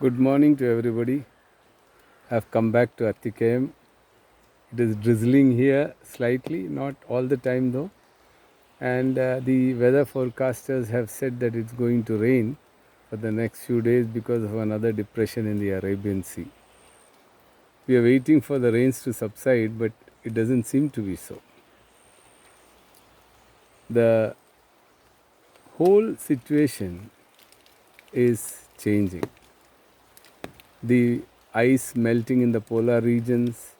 Good morning to everybody. I've come back to Attikayam. It is drizzling here slightly, not all the time though. And the weather forecasters have said that it's going to rain for the next few days because of another depression in the Arabian Sea. We are waiting for the rains to subside, but it doesn't seem to be so. The whole situation is changing. The ice melting in the polar regions,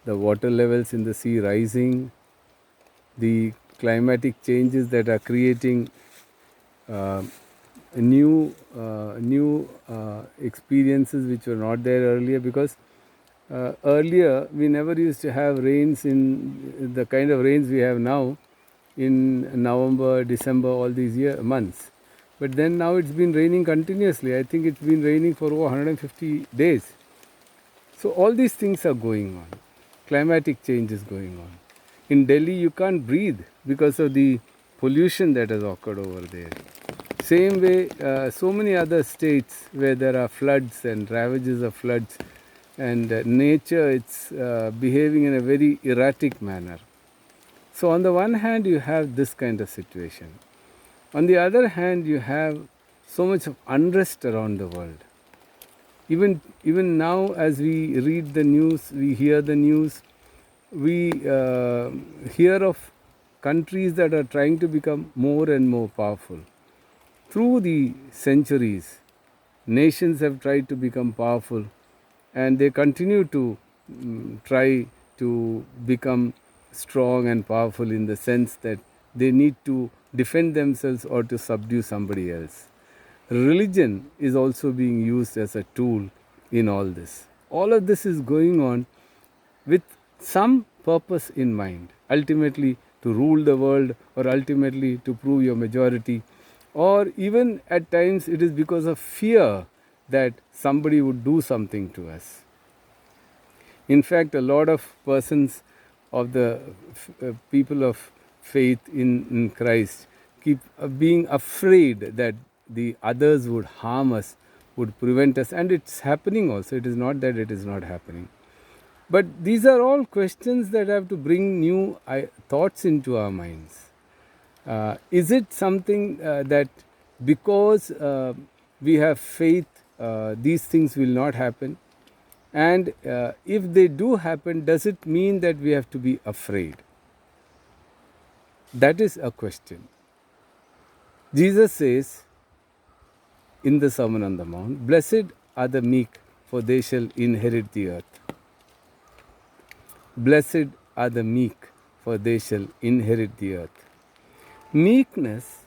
the water levels in the sea rising, the climatic changes that are creating uh, new experiences which were not there earlier, because earlier we never used to have rains in the kind of rains we have now in November, December, all these months. But then now it's been raining continuously. I think it's been raining for over 150 days. So all these things are going on. Climatic change is going on. In Delhi, you can't breathe because of the pollution that has occurred over there. Same way, so many other states where there are floods and ravages of floods, and nature it's behaving in a very erratic manner. So on the one hand, you have this kind of situation. On the other hand, you have so much of unrest around the world. Even now, as we read the news, we hear the news, we hear of countries that are trying to become more and more powerful. Through the centuries, nations have tried to become powerful, and they continue to try to become strong and powerful in the sense that they need to defend themselves or to subdue somebody else. Religion is also being used as a tool in all this. All of this is going on with some purpose in mind, ultimately to rule the world, or ultimately to prove your majority, or even at times it is because of fear that somebody would do something to us. In fact, a lot of persons of the people of faith in Christ keep being afraid that the others would harm us, would prevent us, and it's happening also. It is not that it is not happening. But these are all questions that have to bring new thoughts into our minds. Is it something that because we have faith, these things will not happen? And if they do happen, does it mean that we have to be afraid? That is a question. Jesus says in the Sermon on the Mount, "Blessed are the meek, for they shall inherit the earth." Blessed are the meek, for they shall inherit the earth. Meekness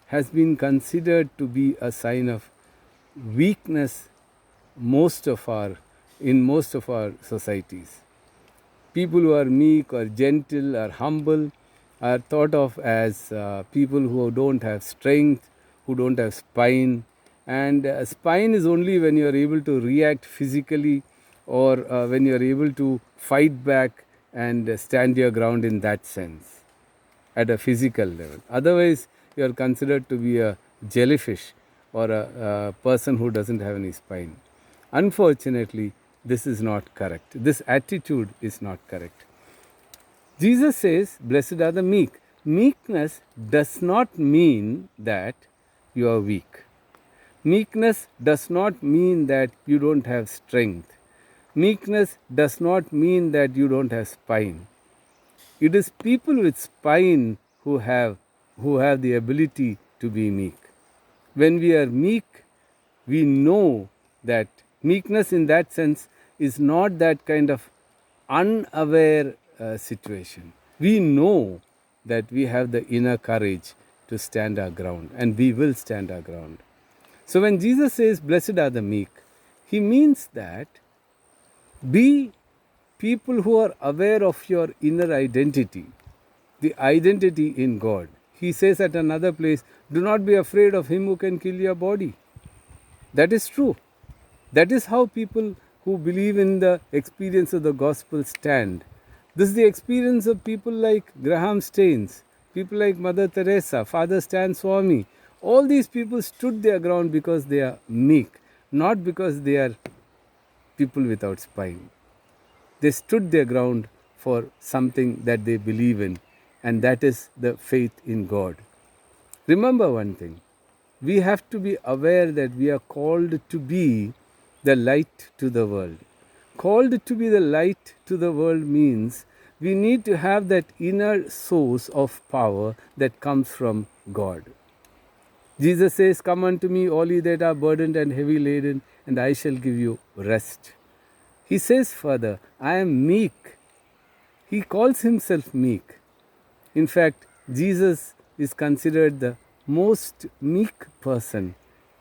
has been considered to be a sign of weakness in most of our societies. People who are meek or gentle or humble are thought of as people who don't have strength, who don't have spine. And spine is only when you are able to react physically, or when you are able to fight back and stand your ground in that sense at a physical level. Otherwise, you are considered to be a jellyfish or a person who doesn't have any spine. Unfortunately, this is not correct. This attitude is not correct. Jesus says, "Blessed are the meek." Meekness does not mean that you are weak. Meekness does not mean that you don't have strength. Meekness does not mean that you don't have spine. It is people with spine who have the ability to be meek. When we are meek, we know that meekness in that sense is not that kind of unaware situation. We know that we have the inner courage to stand our ground, and we will stand our ground. So when Jesus says, "Blessed are the meek," he means that be people who are aware of your inner identity, the identity in God. He says at another place, "Do not be afraid of him who can kill your body." That is true. That is how people who believe in the experience of the gospel stand. This is the experience of people like Graham Staines, people like Mother Teresa, Father Stan Swami. All these people stood their ground because they are meek. not because they are people without spine. They stood their ground for something that they believe in, and that is the faith in God. Remember one thing, we have to be aware that we are called to be the light to the world. Called to be the light to the world means we need to have that inner source of power that comes from God. Jesus says, "Come unto me, all ye that are burdened and heavy laden, and I shall give you rest." He says further, "I am meek." He calls himself meek. In fact, Jesus is considered the most meek person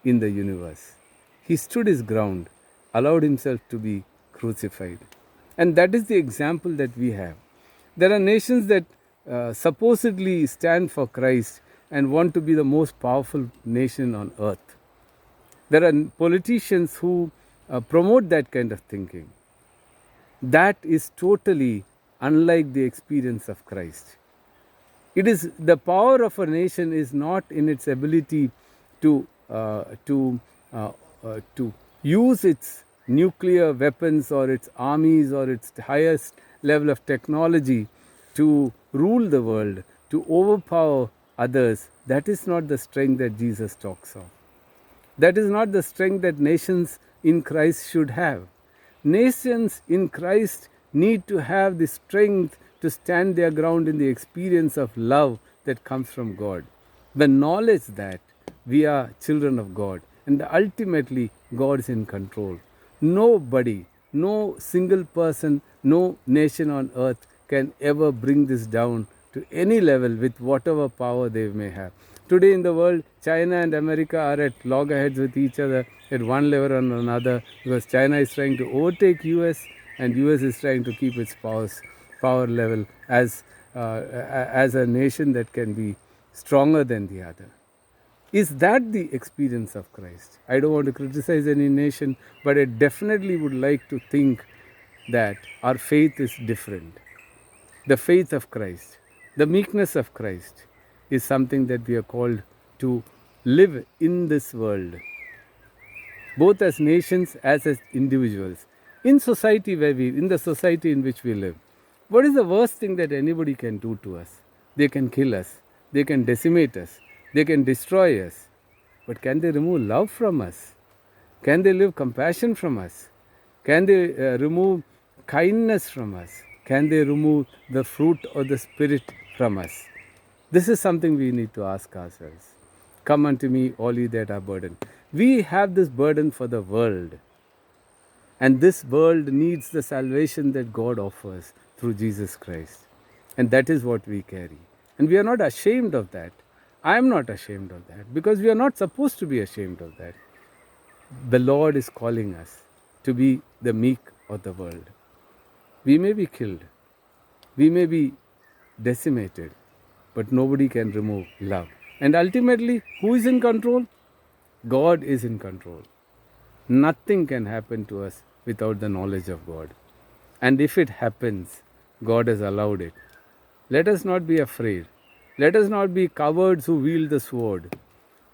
in the universe. He stood his ground, allowed himself to be crucified. And that is the example that we have. There are nations that supposedly stand for Christ and want to be the most powerful nation on earth. There are politicians who promote that kind of thinking. That is totally unlike the experience of Christ. It is the power of a nation is not in its ability to use its nuclear weapons or its armies or its highest level of technology to rule the world, to overpower others. That is not the strength that Jesus talks of. That is not the strength that nations in Christ should have. Nations in Christ need to have the strength to stand their ground in the experience of love that comes from God. The knowledge that we are children of God and ultimately God is in control. Nobody, no single person, no nation on earth can ever bring this down to any level with whatever power they may have. Today in the world, China and America are at loggerheads with each other at one level or another because China is trying to overtake US and US is trying to keep its power level as a nation that can be stronger than the other. Is that the experience of Christ? I don't want to criticize any nation, but I definitely would like to think that our faith is different. The faith of Christ, the meekness of Christ is something that we are called to live in this world, both as nations as individuals, in society in the society in which we live. What is the worst thing that anybody can do to us? They can kill us, they can decimate us, they can destroy us. But can they remove love from us? Can they remove compassion from us? Can they remove kindness from us? Can they remove the fruit of the Spirit from us? This is something we need to ask ourselves. Come unto me, all ye that are burdened. We have this burden for the world. And this world needs the salvation that God offers through Jesus Christ. And that is what we carry. And we are not ashamed of that. I am not ashamed of that because we are not supposed to be ashamed of that. The Lord is calling us to be the meek of the world. We may be killed, we may be decimated, but nobody can remove love. And ultimately, who is in control? God is in control. Nothing can happen to us without the knowledge of God. And if it happens, God has allowed it. Let us not be afraid. Let us not be cowards who wield the sword.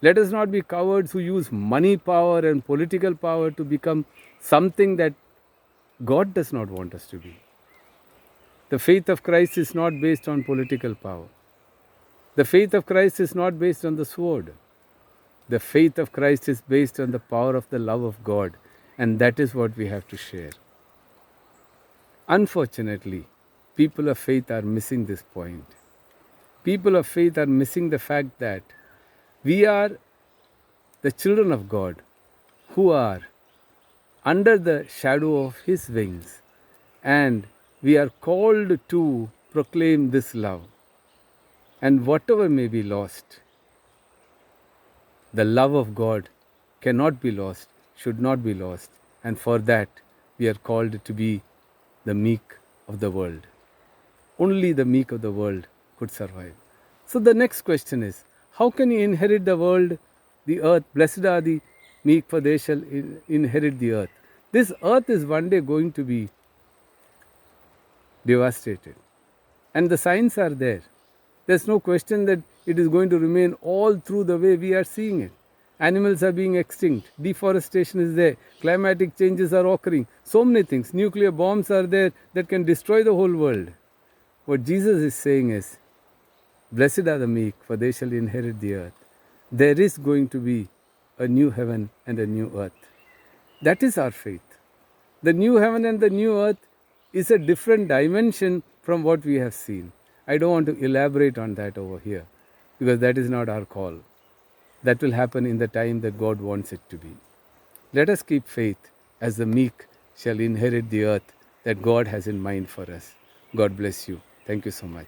Let us not be cowards who use money power and political power to become something that God does not want us to be. The faith of Christ is not based on political power. The faith of Christ is not based on the sword. The faith of Christ is based on the power of the love of God, and that is what we have to share. Unfortunately, people of faith are missing this point. People of faith are missing the fact that we are the children of God who are under the shadow of His wings, and we are called to proclaim this love. And whatever may be lost, the love of God cannot be lost, should not be lost, and for that we are called to be the meek of the world. Only the meek of the world could survive. So the next question is, how can you inherit the world, the earth? Blessed are the meek, for they shall inherit the earth. This earth is one day going to be devastated. And the signs are there. There's no question that it is going to remain all through the way we are seeing it. Animals are being extinct. Deforestation is there. Climatic changes are occurring. So many things. Nuclear bombs are there that can destroy the whole world. What Jesus is saying is, blessed are the meek, for they shall inherit the earth. There is going to be a new heaven and a new earth. That is our faith. The new heaven and the new earth is a different dimension from what we have seen. I don't want to elaborate on that over here because that is not our call. That will happen in the time that God wants it to be. Let us keep faith as the meek shall inherit the earth that God has in mind for us. God bless you. Thank you so much.